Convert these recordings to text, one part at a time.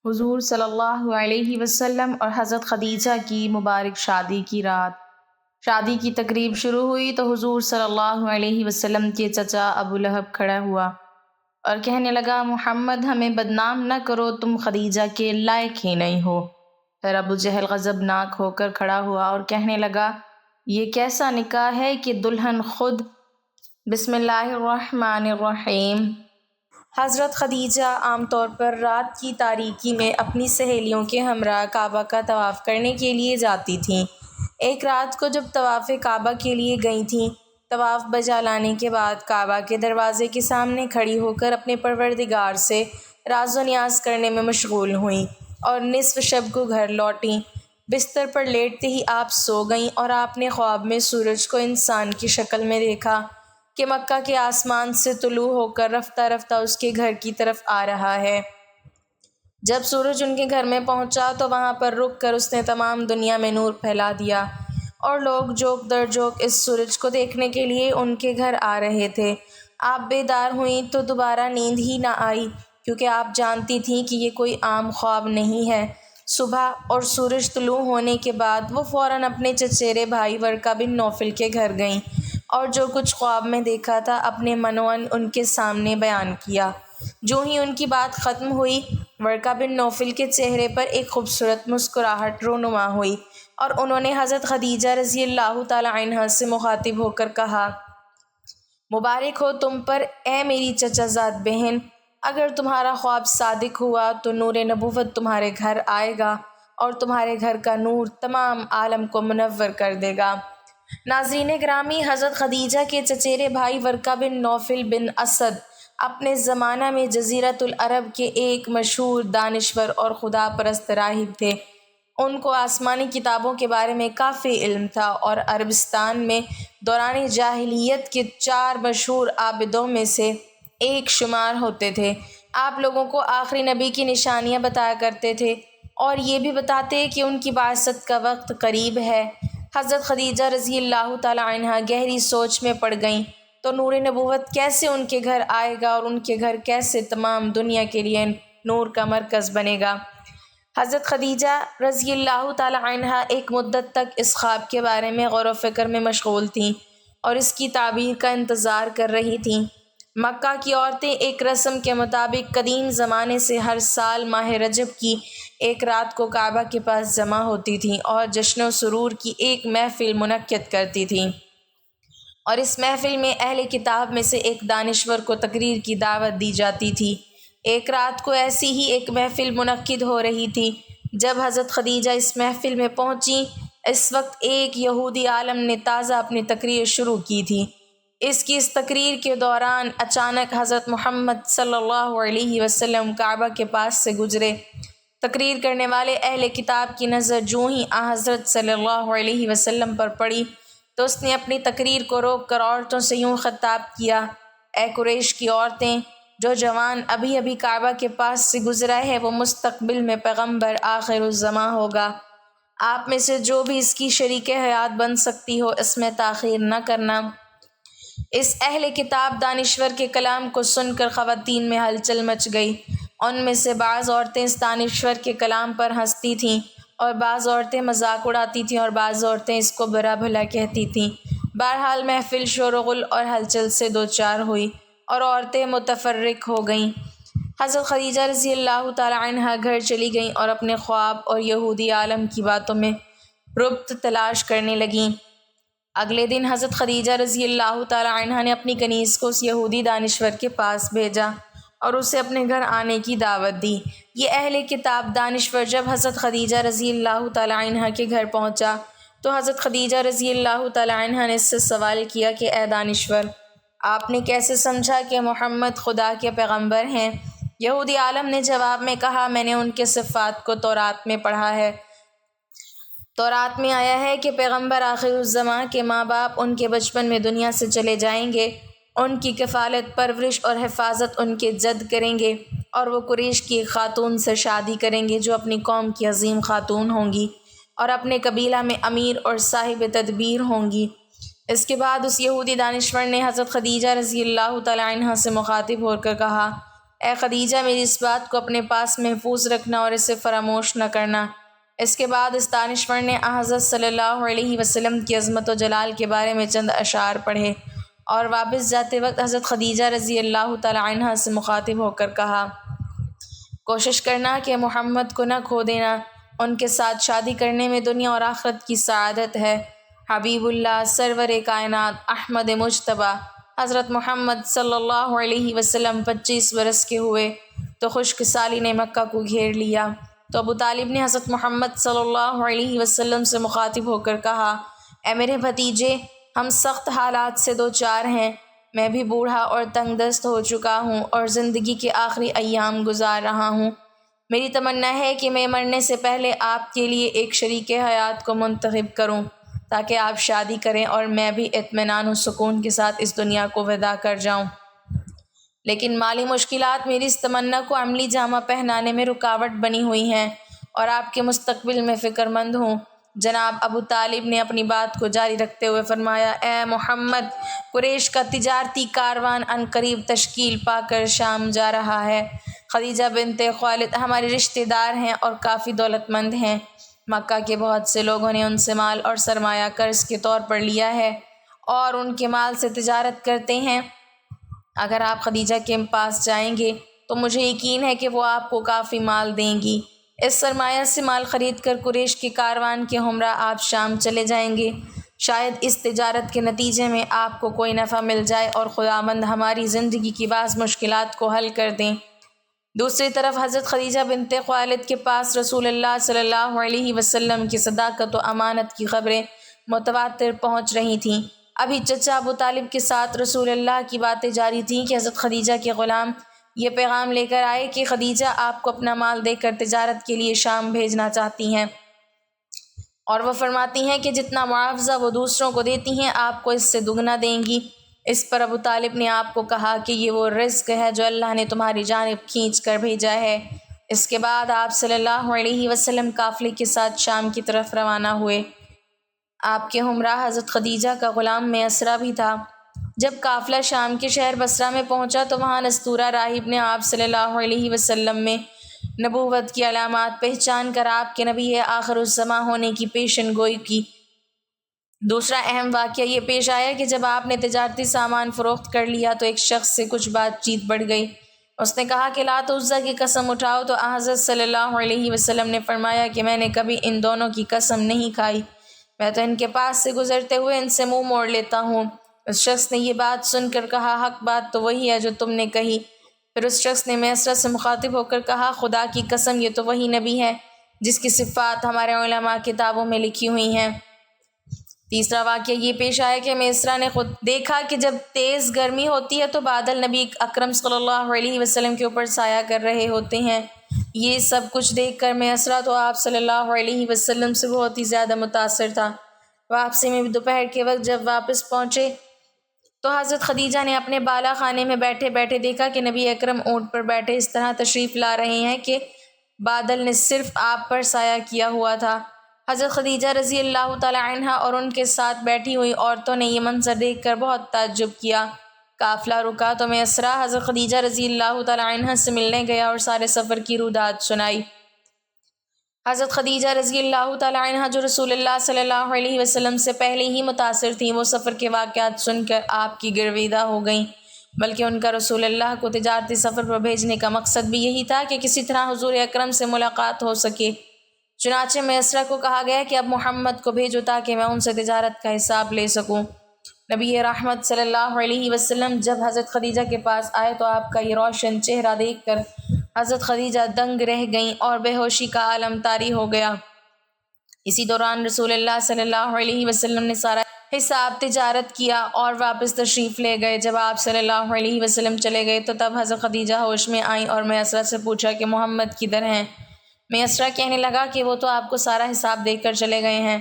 حضور صلی اللہ علیہ وسلم اور حضرت خدیجہ کی مبارک شادی کی رات۔ شادی کی تقریب شروع ہوئی تو حضور صلی اللہ علیہ وسلم کے چچا ابو لہب کھڑا ہوا اور کہنے لگا، محمد ہمیں بدنام نہ کرو، تم خدیجہ کے لائق ہی نہیں ہو۔ پھر ابو جہل غضبناک ہو کر کھڑا ہوا اور کہنے لگا، یہ کیسا نکاح ہے کہ دلہن خود بسم اللہ الرحمن الرحیم۔ حضرت خدیجہ عام طور پر رات کی تاریکی میں اپنی سہیلیوں کے ہمراہ کعبہ کا طواف کرنے کے لیے جاتی تھیں۔ ایک رات کو جب طواف کعبہ کے لیے گئی تھیں، طواف بجا لانے کے بعد کعبہ کے دروازے کے سامنے کھڑی ہو کر اپنے پروردگار سے راز و نیاز کرنے میں مشغول ہوئیں اور نصف شب کو گھر لوٹیں۔ بستر پر لیٹتے ہی آپ سو گئیں اور آپ نے خواب میں سورج کو انسان کی شکل میں دیکھا کہ مکہ کے آسمان سے طلوع ہو کر رفتہ رفتہ اس کے گھر کی طرف آ رہا ہے۔ جب سورج ان کے گھر میں پہنچا تو وہاں پر رک کر اس نے تمام دنیا میں نور پھیلا دیا اور لوگ جوک در جوک اس سورج کو دیکھنے کے لیے ان کے گھر آ رہے تھے۔ آپ بیدار ہوئیں تو دوبارہ نیند ہی نہ آئی، کیونکہ آپ جانتی تھیں کہ یہ کوئی عام خواب نہیں ہے۔ صبح اور سورج طلوع ہونے کے بعد وہ فوراً اپنے چچیرے بھائی ورقہ بن نوفل کے گھر گئیں اور جو کچھ خواب میں دیکھا تھا اپنے منوان ان کے سامنے بیان کیا۔ جو ہی ان کی بات ختم ہوئی، ورقہ بن نوفل کے چہرے پر ایک خوبصورت مسکراہٹ رونما ہوئی اور انہوں نے حضرت خدیجہ رضی اللہ تعالی عنہا سے مخاطب ہو کر کہا، مبارک ہو تم پر اے میری چچا زاد بہن، اگر تمہارا خواب صادق ہوا تو نور نبوت تمہارے گھر آئے گا اور تمہارے گھر کا نور تمام عالم کو منور کر دے گا۔ ناظرین گرامی، حضرت خدیجہ کے چچیرے بھائی ورقہ بن نوفل بن اسد اپنے زمانہ میں جزیرۃ العرب کے ایک مشہور دانشور اور خدا پرست راہب تھے۔ ان کو آسمانی کتابوں کے بارے میں کافی علم تھا اور عربستان میں دوران جاہلیت کے 4 مشہور عابدوں میں سے ایک شمار ہوتے تھے۔ آپ لوگوں کو آخری نبی کی نشانیاں بتایا کرتے تھے اور یہ بھی بتاتے کہ ان کی بعثت کا وقت قریب ہے۔ حضرت خدیجہ رضی اللہ تعالی عنہا گہری سوچ میں پڑ گئیں تو نور نبوت کیسے ان کے گھر آئے گا اور ان کے گھر کیسے تمام دنیا کے لیے نور کا مرکز بنے گا۔ حضرت خدیجہ رضی اللہ تعالی عنہا ایک مدت تک اس خواب کے بارے میں غور و فکر میں مشغول تھیں اور اس کی تعبیر کا انتظار کر رہی تھیں۔ مکہ کی عورتیں ایک رسم کے مطابق قدیم زمانے سے ہر سال ماہ رجب کی ایک رات کو کعبہ کے پاس جمع ہوتی تھیں اور جشن و سرور کی ایک محفل منعقد کرتی تھیں، اور اس محفل میں اہل کتاب میں سے ایک دانشور کو تقریر کی دعوت دی جاتی تھی۔ ایک رات کو ایسی ہی ایک محفل منعقد ہو رہی تھی۔ جب حضرت خدیجہ اس محفل میں پہنچیں، اس وقت ایک یہودی عالم نے تازہ اپنی تقریر شروع کی تھی۔ اس تقریر کے دوران اچانک حضرت محمد صلی اللہ علیہ وسلم کعبہ کے پاس سے گزرے۔ تقریر کرنے والے اہل کتاب کی نظر جو ہی حضرت صلی اللہ علیہ وسلم پر پڑی تو اس نے اپنی تقریر کو روک کر عورتوں سے یوں خطاب کیا، اے قریش کی عورتیں، جو جوان ابھی ابھی کعبہ کے پاس سے گزرا ہے وہ مستقبل میں پیغمبر آخر الزماں ہوگا۔ آپ میں سے جو بھی اس کی شریک حیات بن سکتی ہو اس میں تاخیر نہ کرنا۔ اس اہل کتاب دانشور کے کلام کو سن کر خواتین میں ہلچل مچ گئی۔ ان میں سے بعض عورتیں اس دانشور کے کلام پر ہنستی تھیں اور بعض عورتیں مذاق اڑاتی تھیں اور بعض عورتیں اس کو برا بھلا کہتی تھیں۔ بہرحال محفل شور و غل اور ہلچل سے دوچار ہوئی اور عورتیں متفرق ہو گئیں۔ حضرت خدیجہ رضی اللہ تعالی عنہا گھر چلی گئیں اور اپنے خواب اور یہودی عالم کی باتوں میں ربط تلاش کرنے لگیں۔ اگلے دن حضرت خدیجہ رضی اللہ تعالی عنہا نے اپنی کنیز کو اس یہودی دانشور کے پاس بھیجا اور اسے اپنے گھر آنے کی دعوت دی۔ یہ اہل کتاب دانشور جب حضرت خدیجہ رضی اللہ تعالی عنہا کے گھر پہنچا تو حضرت خدیجہ رضی اللہ تعالی عنہا نے اس سے سوال کیا کہ اے دانشور، آپ نے کیسے سمجھا کہ محمد خدا کے پیغمبر ہیں؟ یہودی عالم نے جواب میں کہا، میں نے ان کے صفات کو تورات میں پڑھا ہے۔ تورات میں آیا ہے کہ پیغمبر آخر الزماں کے ماں باپ ان کے بچپن میں دنیا سے چلے جائیں گے، ان کی کفالت پرورش اور حفاظت ان کے جد کریں گے اور وہ قریش کی ایک خاتون سے شادی کریں گے جو اپنی قوم کی عظیم خاتون ہوں گی اور اپنے قبیلہ میں امیر اور صاحب تدبیر ہوں گی۔ اس کے بعد اس یہودی دانشور نے حضرت خدیجہ رضی اللہ تعالی عنہا سے مخاطب ہو کر کہا، اے خدیجہ میری اس بات کو اپنے پاس محفوظ رکھنا اور اسے فراموش نہ کرنا۔ اس کے بعد اس دانشور نے حضرت صلی اللہ علیہ وسلم کی عظمت و جلال کے بارے میں چند اشعار پڑھے اور واپس جاتے وقت حضرت خدیجہ رضی اللہ تعالی عنہا سے مخاطب ہو کر کہا، کوشش کرنا کہ محمد کو نہ کھو دینا، ان کے ساتھ شادی کرنے میں دنیا اور آخرت کی سعادت ہے۔ حبیب اللہ سرور کائنات احمد مجتبیٰ حضرت محمد صلی اللہ علیہ وسلم 25 برس کے ہوئے تو خشک سالی نے مکہ کو گھیر لیا، تو ابو طالب نے حضرت محمد صلی اللہ علیہ وسلم سے مخاطب ہو کر کہا، اے میرے بھتیجے، ہم سخت حالات سے دوچار ہیں، میں بھی بوڑھا اور تنگ دست ہو چکا ہوں اور زندگی کے آخری ایام گزار رہا ہوں۔ میری تمنا ہے کہ میں مرنے سے پہلے آپ کے لیے ایک شریک حیات کو منتخب کروں تاکہ آپ شادی کریں اور میں بھی اطمینان و سکون کے ساتھ اس دنیا کو وداع کر جاؤں، لیکن مالی مشکلات میری اس تمنا کو عملی جامہ پہنانے میں رکاوٹ بنی ہوئی ہیں اور آپ کے مستقبل میں فکر مند ہوں۔ جناب ابو طالب نے اپنی بات کو جاری رکھتے ہوئے فرمایا، اے محمد، قریش کا تجارتی کاروان عنقریب تشکیل پا کر شام جا رہا ہے۔ خدیجہ بنت خویلد ہماری رشتہ دار ہیں اور کافی دولت مند ہیں۔ مکہ کے بہت سے لوگوں نے ان سے مال اور سرمایہ قرض کے طور پر لیا ہے اور ان کے مال سے تجارت کرتے ہیں۔ اگر آپ خدیجہ کے پاس جائیں گے تو مجھے یقین ہے کہ وہ آپ کو کافی مال دیں گی۔ اس سرمایہ سے مال خرید کر قریش کے کاروان کے ہمراہ آپ شام چلے جائیں گے۔ شاید اس تجارت کے نتیجے میں آپ کو کوئی نفع مل جائے اور خداوند ہماری زندگی کی بعض مشکلات کو حل کر دیں۔ دوسری طرف حضرت خدیجہ بنت خویلد کے پاس رسول اللہ صلی اللہ علیہ وسلم کی صداقت و امانت کی خبریں متواتر پہنچ رہی تھیں۔ ابھی چچا ابو طالب کے ساتھ رسول اللہ کی باتیں جاری تھیں کہ حضرت خدیجہ کے غلام یہ پیغام لے کر آئے کہ خدیجہ آپ کو اپنا مال دے کر تجارت کے لیے شام بھیجنا چاہتی ہیں، اور وہ فرماتی ہیں کہ جتنا معاوضہ وہ دوسروں کو دیتی ہیں آپ کو اس سے دگنا دیں گی۔ اس پر ابو طالب نے آپ کو کہا کہ یہ وہ رزق ہے جو اللہ نے تمہاری جانب کھینچ کر بھیجا ہے۔ اس کے بعد آپ صلی اللہ علیہ وسلم قافلے کے ساتھ شام کی طرف روانہ ہوئے۔ آپ کے ہمراہ حضرت خدیجہ کا غلام میسرہ بھی تھا۔ جب قافلہ شام کے شہر بصرہ میں پہنچا تو وہاں نستورہ راہب نے آپ صلی اللہ علیہ وسلم میں نبوت کی علامات پہچان کر آپ کے نبی آخر الزماں ہونے کی پیشن گوئی کی۔ دوسرا اہم واقعہ یہ پیش آیا کہ جب آپ نے تجارتی سامان فروخت کر لیا تو ایک شخص سے کچھ بات چیت بڑھ گئی۔ اس نے کہا کہ لات و عزیٰ کی قسم اٹھاؤ، تو حضرت صلی اللہ علیہ وسلم نے فرمایا کہ میں نے کبھی ان دونوں کی قسم نہیں کھائی، میں تو ان کے پاس سے گزرتے ہوئے ان سے منہ موڑ لیتا ہوں۔ اس شخص نے یہ بات سن کر کہا، حق بات تو وہی ہے جو تم نے کہی۔ پھر اس شخص نے میسرہ سے مخاطب ہو کر کہا، خدا کی قسم یہ تو وہی نبی ہے جس کی صفات ہمارے علماء کتابوں میں لکھی ہوئی ہیں۔ تیسرا واقعہ یہ پیش آیا کہ میسرہ نے خود دیکھا کہ جب تیز گرمی ہوتی ہے تو بادل نبی اکرم صلی اللہ علیہ وسلم کے اوپر سایہ کر رہے ہوتے ہیں۔ یہ سب کچھ دیکھ کر میسرہ تو آپ صلی اللہ علیہ وسلم سے بہت ہی زیادہ متاثر تھا۔ واپسی میں بھی دوپہر کے وقت جب واپس پہنچے تو حضرت خدیجہ نے اپنے بالا خانے میں بیٹھے بیٹھے دیکھا کہ نبی اکرم اونٹ پر بیٹھے اس طرح تشریف لا رہے ہیں کہ بادل نے صرف آپ پر سایہ کیا ہوا تھا۔ حضرت خدیجہ رضی اللہ تعالی عنہا اور ان کے ساتھ بیٹھی ہوئی عورتوں نے یہ منظر دیکھ کر بہت تعجب کیا۔ قافلہ رکا تو میسرہ حضرت خدیجہ رضی اللہ تعالی عنہا سے ملنے گیا اور سارے سفر کی روداد سنائی۔ حضرت خدیجہ رضی اللہ تعالی عنہا جو رسول اللہ صلی اللہ علیہ وسلم سے پہلے ہی متاثر تھیں، وہ سفر کے واقعات سن کر آپ کی گرویدہ ہو گئیں، بلکہ ان کا رسول اللہ کو تجارتی سفر پر بھیجنے کا مقصد بھی یہی تھا کہ کسی طرح حضور اکرم سے ملاقات ہو سکے۔ چنانچہ میسرہ کو کہا گیا کہ اب محمد کو بھیجو تاکہ میں ان سے تجارت کا حساب لے سکوں۔ نبی رحمت صلی اللہ علیہ وسلم جب حضرت خدیجہ کے پاس آئے تو آپ کا یہ روشن چہرہ دیکھ کر حضرت خدیجہ دنگ رہ گئیں اور بے ہوشی کا عالم طاری ہو گیا۔ اسی دوران رسول اللہ صلی اللہ علیہ وسلم نے سارا حساب تجارت کیا اور واپس تشریف لے گئے۔ جب آپ صلی اللہ علیہ وسلم چلے گئے تو تب حضرت خدیجہ ہوش میں آئیں اور میسرہ سے پوچھا کہ محمد کدھر ہیں؟ میسرہ کہنے لگا کہ وہ تو آپ کو سارا حساب دے کر چلے گئے ہیں۔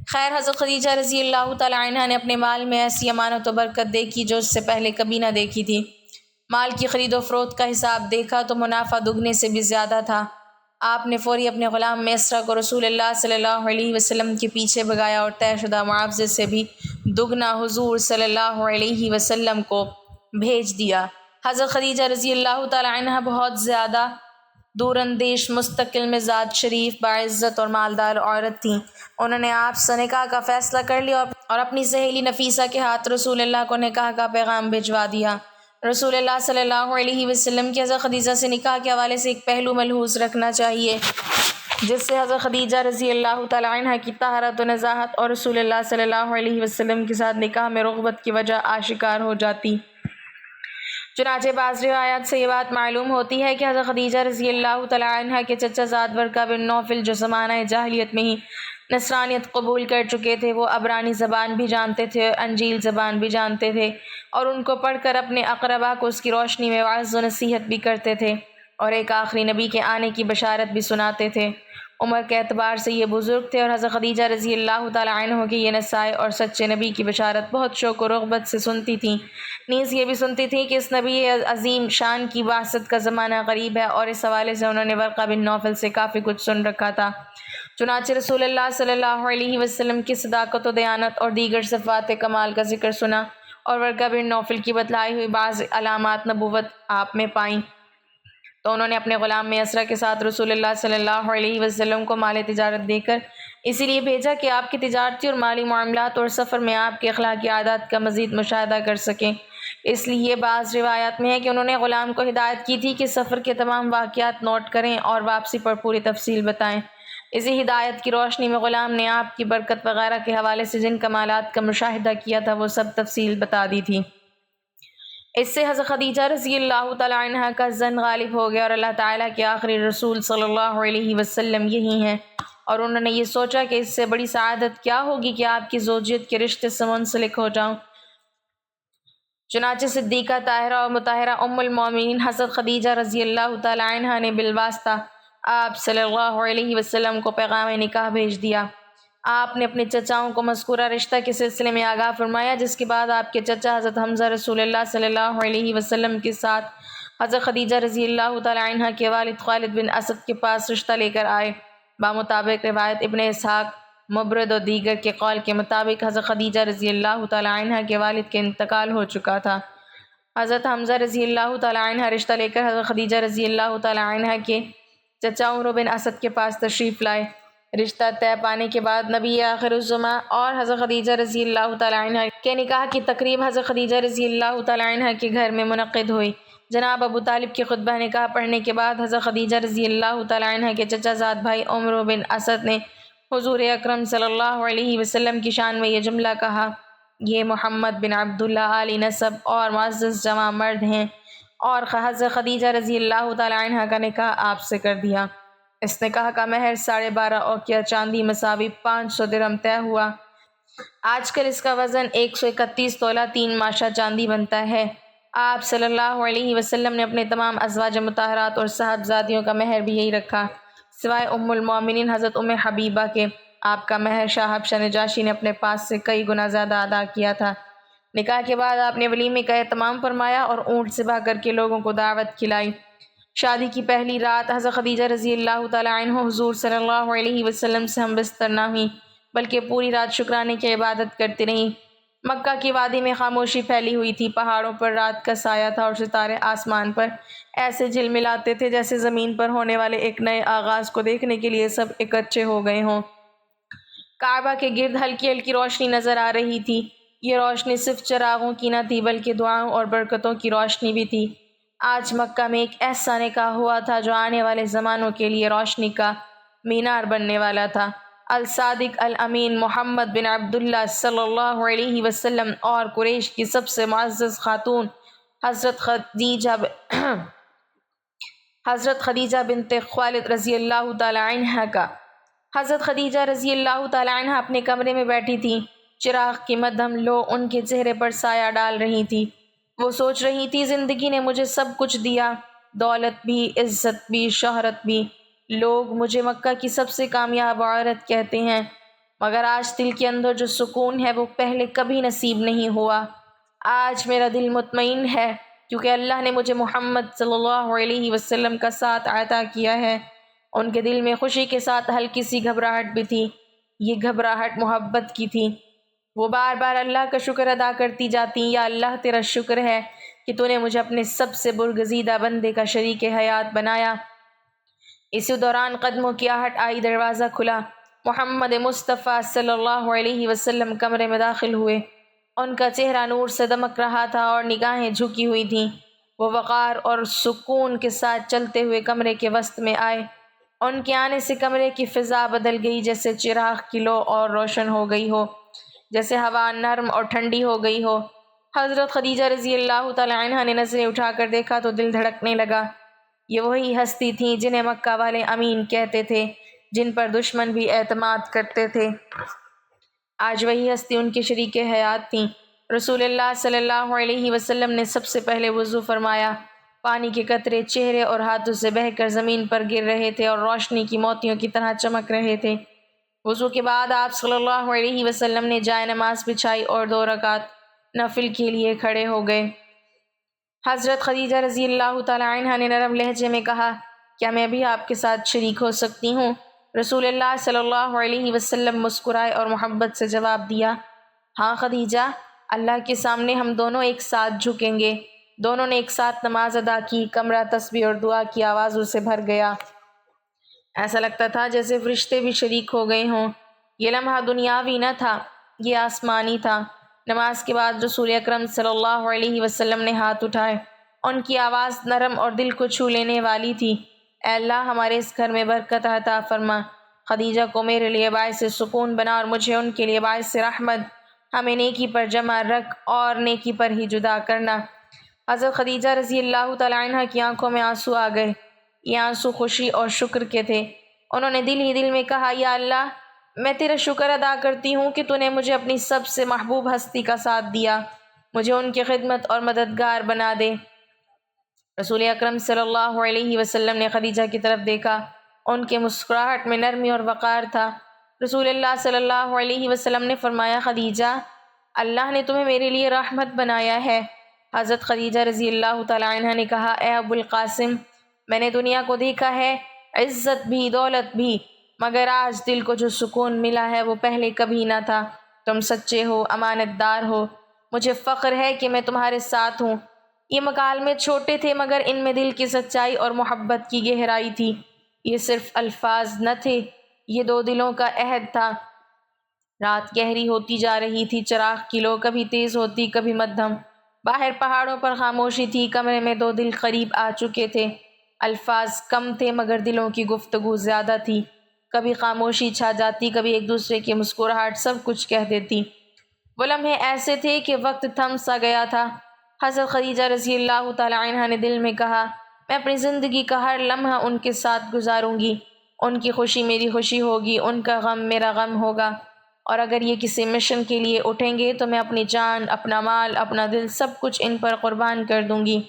خیر حضرت خدیجہ رضی اللہ تعالی عنہا نے اپنے مال میں ایسی امانت و برکت دیکھی جو اس سے پہلے کبھی نہ دیکھی تھی۔ مال کی خرید و فروخت کا حساب دیکھا تو منافع دگنے سے بھی زیادہ تھا۔ آپ نے فوری اپنے غلام میسرہ کو رسول اللہ صلی اللہ علیہ وسلم کے پیچھے بھگایا اور طے شدہ معاوضے سے بھی دگنا حضور صلی اللہ علیہ وسلم کو بھیج دیا۔ حضرت خدیجہ رضی اللہ تعالی عنہ بہت زیادہ دور اندیش، مستقل مزاج، شریف، باعزت اور مالدار عورت تھیں۔ انہوں نے آپ سے نکاح کا فیصلہ کر لیا اور اپنی سہیلی نفیسہ کے ہاتھ رسول اللہ کو نکاح کا پیغام بھجوا دیا۔ رسول اللہ صلی اللہ علیہ وسلم کی حضرت خدیجہ سے نکاح کے حوالے سے ایک پہلو ملحوظ رکھنا چاہیے، جس سے حضرت خدیجہ رضی اللہ تعالی عنہ کی طہارت و نزاہت اور رسول اللہ صلی اللہ علیہ وسلم کے ساتھ نکاح میں رغبت کی وجہ آشکار ہو جاتی۔ چنانچہ بعض روایات سے یہ بات معلوم ہوتی ہے کہ حضرت خدیجہ رضی اللہ تعالی عنہ کے چچا زاد ورقہ بن نوفل، جو زمانہ جاہلیت میں ہی نصرانیت قبول کر چکے تھے، وہ عبرانی زبان بھی جانتے تھے اور انجیل زبان بھی جانتے تھے، اور ان کو پڑھ کر اپنے اقربا کو اس کی روشنی میں وعظ و نصیحت بھی کرتے تھے اور ایک آخری نبی کے آنے کی بشارت بھی سناتے تھے۔ عمر کے اعتبار سے یہ بزرگ تھے اور حضرت خدیجہ رضی اللہ تعالی عنہ کے یہ نصائح اور سچے نبی کی بشارت بہت شوق و رغبت سے سنتی تھیں۔ نیز یہ بھی سنتی تھیں کہ اس نبی عظیم شان کی بعثت کا زمانہ قریب ہے، اور اس حوالے سے انہوں نے ورقہ بن نوفل سے کافی کچھ سن رکھا تھا۔ چنانچہ رسول اللہ صلی اللہ علیہ وسلم کی صداقت و دیانت اور دیگر صفات کمال کا ذکر سنا، اور ورقہ بن نوفل کی بتلائی ہوئی بعض علامات نبوت آپ میں پائیں، تو انہوں نے اپنے غلام میسرہ کے ساتھ رسول اللہ صلی اللہ علیہ وسلم کو مال تجارت دے کر اسی لیے بھیجا کہ آپ کی تجارتی اور مالی معاملات اور سفر میں آپ کے اخلاقی عادات کا مزید مشاہدہ کر سکیں۔ اس لیے بعض روایات میں ہے کہ انہوں نے غلام کو ہدایت کی تھی کہ سفر کے تمام واقعات نوٹ کریں اور واپسی پر پوری تفصیل بتائیں۔ اسی ہدایت کی روشنی میں غلام نے آپ کی برکت وغیرہ کے حوالے سے جن کمالات کا مشاہدہ کیا تھا وہ سب تفصیل بتا دی تھی۔ اس سے حضرت خدیجہ رضی اللہ تعالی عنہ کا ظن غالب ہو گیا اور اللہ تعالیٰ کے آخری رسول صلی اللہ علیہ وسلم یہی ہیں، اور انہوں نے یہ سوچا کہ اس سے بڑی سعادت کیا ہوگی کہ آپ کی زوجیت کے رشتے سے منسلک ہو جاؤں۔ چنانچہ صدیقہ طاہرہ و مطہرہ ام المومنین حضرت خدیجہ رضی اللہ تعالی عنہ نے بالواسطہ آپ صلی اللہ علیہ وسلم کو پیغام نکاح بھیج دیا۔ آپ نے اپنے چچاؤں کو مذکورہ رشتہ کے سلسلے میں آگاہ فرمایا، جس کے بعد آپ کے چچا حضرت حمزہ رسول اللہ صلی اللہ علیہ وسلم کے ساتھ حضرت خدیجہ رضی اللہ تعالی عنہ کے والد خالد بن اسد کے پاس رشتہ لے کر آئے۔ بمطابق روایت ابن اسحاق، مبرد و دیگر کے قول کے مطابق حضرت خدیجہ رضی اللہ تعالی عنہ کے والد کے انتقال ہو چکا تھا۔ حضرت حمزہ رضی اللہ تعالی عنہ رشتہ لے کر حضرت خدیجہ رضی اللہ تعالی عنہ کے چچا عمرو بن اسد کے پاس تشریف لائے۔ رشتہ طے پانے کے بعد نبی آخر الزماں اور حضرت خدیجہ رضی اللہ تعالی عنہ کے نکاح کی تقریب حضرت خدیجہ رضی اللہ تعالی عنہ کے گھر میں منعقد ہوئی۔ جناب ابو طالب کے خطبہ نکاح پڑھنے کے بعد حضرت خدیجہ رضی اللہ تعالی عنہ کے چچا زاد بھائی عمرو بن اسد نے حضور اکرم صلی اللہ علیہ وسلم کی شان میں یہ جملہ کہا: یہ محمد بن عبداللہ علی نسب اور معزز جوان مرد ہیں، اور حضرت خدیجہ رضی اللہ تعالی عنہ کا نکاح آپ سے کر دیا۔ اس نکاح کا مہر 12.5 اوقیہ چاندی مساوی 500 درہم طے ہوا۔ آج کل اس کا وزن 131 تولہ 3 ماشہ چاندی بنتا ہے۔ آپ صلی اللہ علیہ وسلم نے اپنے تمام ازواج مطہرات اور صاحبزادیوں کا مہر بھی یہی رکھا، سوائے ام المومنین حضرت ام حبیبہ کے۔ آپ کا مہر شاہ حبشہ نجاشی نے اپنے پاس سے کئی گنا زیادہ ادا کیا تھا۔ نکاح کے بعد آپ نے ولیمے کا اہتمام فرمایا اور اونٹ ذبح کر کے لوگوں کو دعوت کھلائی۔ شادی کی پہلی رات حضرت خدیجہ رضی اللہ تعالی عنہ حضور صلی اللہ علیہ وسلم سے ہم بستر نہ ہوئیں، بلکہ پوری رات شکرانے کی عبادت کرتی رہیں۔ مکہ کی وادی میں خاموشی پھیلی ہوئی تھی، پہاڑوں پر رات کا سایہ تھا اور ستارے آسمان پر ایسے جھلملاتے تھے جیسے زمین پر ہونے والے ایک نئے آغاز کو دیکھنے کے لیے سب اکٹھے ہو گئے ہوں۔ کعبہ کے گرد ہلکی ہلکی روشنی نظر آ رہی تھی۔ یہ روشنی صرف چراغوں کی نہ تھی بلکہ دعاؤں اور برکتوں کی روشنی بھی تھی۔ آج مکہ میں ایک ایسا نکاح ہوا تھا جو آنے والے زمانوں کے لیے روشنی کا مینار بننے والا تھا۔ الصادق الامین محمد بن عبداللہ صلی اللہ علیہ وسلم اور قریش کی سب سے معزز خاتون حضرت خدیجہ بنت خویلد رضی اللہ تعالی عنہ کا۔ حضرت خدیجہ رضی اللہ تعالی عنہ اپنے کمرے میں بیٹھی تھیں، چراغ کی مدھم لو ان کے چہرے پر سایہ ڈال رہی تھی۔ وہ سوچ رہی تھی، زندگی نے مجھے سب کچھ دیا، دولت بھی، عزت بھی، شہرت بھی۔ لوگ مجھے مکہ کی سب سے کامیاب عورت کہتے ہیں، مگر آج دل کے اندر جو سکون ہے وہ پہلے کبھی نصیب نہیں ہوا۔ آج میرا دل مطمئن ہے کیونکہ اللہ نے مجھے محمد صلی اللہ علیہ وسلم کا ساتھ عطا کیا ہے۔ ان کے دل میں خوشی کے ساتھ ہلکی سی گھبراہٹ بھی تھی۔ یہ گھبراہٹ محبت کی تھی۔ وہ بار بار اللہ کا شکر ادا کرتی جاتی، یا اللہ تیرا شکر ہے کہ تو نے مجھے اپنے سب سے برگزیدہ بندے کا شریک حیات بنایا۔ اسی دوران قدموں کی آہٹ آئی، دروازہ کھلا، محمد مصطفیٰ صلی اللہ علیہ وسلم کمرے میں داخل ہوئے۔ ان کا چہرہ نور سے دمک رہا تھا اور نگاہیں جھکی ہوئی تھیں۔ وہ وقار اور سکون کے ساتھ چلتے ہوئے کمرے کے وسط میں آئے۔ ان کے آنے سے کمرے کی فضا بدل گئی، جیسے چراغ کی لو اور روشن ہو گئی ہو، جیسے ہوا نرم اور ٹھنڈی ہو گئی ہو۔ حضرت خدیجہ رضی اللہ تعالی عنہا نے نظریں اٹھا کر دیکھا تو دل دھڑکنے لگا۔ یہ وہی ہستی تھیں جنہیں مکہ والے امین کہتے تھے، جن پر دشمن بھی اعتماد کرتے تھے۔ آج وہی ہستی ان کے شریک حیات تھیں۔ رسول اللہ صلی اللہ علیہ وسلم نے سب سے پہلے وضو فرمایا۔ پانی کے قطرے چہرے اور ہاتھوں سے بہہ کر زمین پر گر رہے تھے اور روشنی کی موتیوں کی طرح چمک رہے تھے۔ وضو کے بعد آپ صلی اللہ علیہ وسلم نے جائے نماز بچھائی اور 2 رکعت نفل کے لیے کھڑے ہو گئے۔ حضرت خدیجہ رضی اللہ تعالی عنہا نے نرم لہجے میں کہا، کیا میں بھی آپ کے ساتھ شریک ہو سکتی ہوں؟ رسول اللہ صلی اللہ علیہ وسلم مسکرائے اور محبت سے جواب دیا، ہاں خدیجہ، اللہ کے سامنے ہم دونوں ایک ساتھ جھکیں گے۔ دونوں نے ایک ساتھ نماز ادا کی۔ کمرہ تسبیح اور دعا کی آوازوں سے بھر گیا۔ ایسا لگتا تھا جیسے فرشتے بھی شریک ہو گئے ہوں۔ یہ لمحہ دنیاوی نہ تھا، یہ آسمانی تھا۔ نماز کے بعد رسول اکرم صلی اللہ علیہ وسلم نے ہاتھ اٹھائے۔ ان کی آواز نرم اور دل کو چھو لینے والی تھی، اے اللہ ہمارے اس گھر میں برکت عطا فرما، خدیجہ کو میرے لیے باعث سکون بنا اور مجھے ان کے لیے باعث رحمت، ہمیں نیکی پر جمع رکھ اور نیکی پر ہی جدا کرنا۔ حضرت خدیجہ رضی اللہ تعالی عنہ کی آنکھوں میں آنسو آ گئے۔ یہ آنسو خوشی اور شکر کے تھے۔ انہوں نے دل ہی دل میں کہا، یا اللہ، میں تیرا شکر ادا کرتی ہوں کہ تو نے مجھے اپنی سب سے محبوب ہستی کا ساتھ دیا، مجھے ان کی خدمت اور مددگار بنا دے۔ رسول اکرم صلی اللہ علیہ وسلم نے خدیجہ کی طرف دیکھا، ان کے مسکراہٹ میں نرمی اور وقار تھا۔ رسول اللہ صلی اللہ علیہ وسلم نے فرمایا، خدیجہ، اللہ نے تمہیں میرے لیے رحمت بنایا ہے۔ حضرت خدیجہ رضی اللہ تعالی عنہ نے کہا، اے ابو القاسم، میں نے دنیا کو دیکھا ہے، عزت بھی دولت بھی، مگر آج دل کو جو سکون ملا ہے وہ پہلے کبھی نہ تھا۔ تم سچے ہو، امانت دار ہو، مجھے فخر ہے کہ میں تمہارے ساتھ ہوں۔ یہ مکالمے چھوٹے تھے مگر ان میں دل کی سچائی اور محبت کی گہرائی تھی۔ یہ صرف الفاظ نہ تھے، یہ 2 دلوں کا عہد تھا۔ رات گہری ہوتی جا رہی تھی، چراغ کی لو کبھی تیز ہوتی کبھی مدھم۔ باہر پہاڑوں پر خاموشی تھی، کمرے میں 2 دل قریب آ چکے تھے۔ الفاظ کم تھے مگر دلوں کی گفتگو زیادہ تھی۔ کبھی خاموشی چھا جاتی، کبھی ایک دوسرے کی مسکراہٹ سب کچھ کہہ دیتی۔ وہ لمحے ایسے تھے کہ وقت تھم سا گیا تھا۔ حضرت خدیجہ رضی اللہ تعالی عنہا نے دل میں کہا، میں اپنی زندگی کا ہر لمحہ ان کے ساتھ گزاروں گی، ان کی خوشی میری خوشی ہوگی، ان کا غم میرا غم ہوگا، اور اگر یہ کسی مشن کے لیے اٹھیں گے تو میں اپنی جان، اپنا مال، اپنا دل سب کچھ ان پر قربان کر دوں گی۔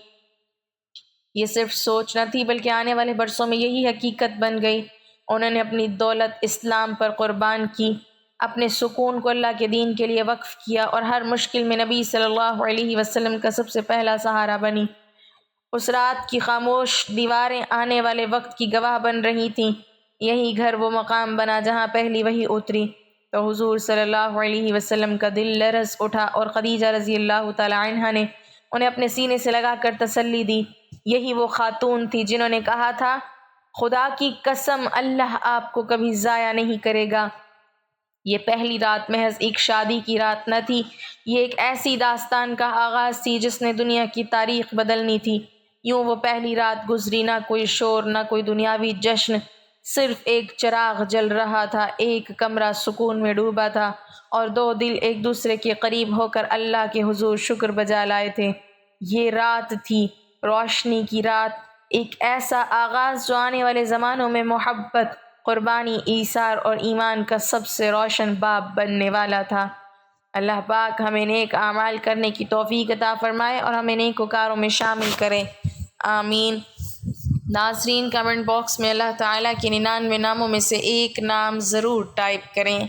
یہ صرف سوچ نہ تھی بلکہ آنے والے برسوں میں یہی حقیقت بن گئی۔ انہوں نے اپنی دولت اسلام پر قربان کی، اپنے سکون کو اللہ کے دین کے لیے وقف کیا، اور ہر مشکل میں نبی صلی اللہ علیہ وسلم کا سب سے پہلا سہارا بنی۔ اس رات کی خاموش دیواریں آنے والے وقت کی گواہ بن رہی تھیں۔ یہی گھر وہ مقام بنا جہاں پہلی وحی اتری تو حضور صلی اللہ علیہ وسلم کا دل لرز اٹھا، اور خدیجہ رضی اللہ تعالی عنہا نے انہیں اپنے سینے سے لگا کر تسلی دی۔ یہی وہ خاتون تھی جنہوں نے کہا تھا، خدا کی قسم اللہ آپ کو کبھی ضائع نہیں کرے گا۔ یہ پہلی رات محض ایک شادی کی رات نہ تھی، یہ ایک ایسی داستان کا آغاز تھی جس نے دنیا کی تاریخ بدلنی تھی۔ یوں وہ پہلی رات گزری، نہ کوئی شور، نہ کوئی دنیاوی جشن، صرف ایک چراغ جل رہا تھا، ایک کمرہ سکون میں ڈوبا تھا، اور 2 دل ایک دوسرے کے قریب ہو کر اللہ کے حضور شکر بجا لائے تھے۔ یہ رات تھی روشنی کی رات، ایک ایسا آغاز جو آنے والے زمانوں میں محبت، قربانی، ایثار اور ایمان کا سب سے روشن باب بننے والا تھا۔ اللہ پاک ہمیں نیک اعمال کرنے کی توفیق عطا فرمائے اور ہمیں نیکوکاروں میں شامل کرے، آمین۔ ناظرین، کمنٹ باکس میں اللہ تعالیٰ کے 99 ناموں میں سے ایک نام ضرور ٹائپ کریں۔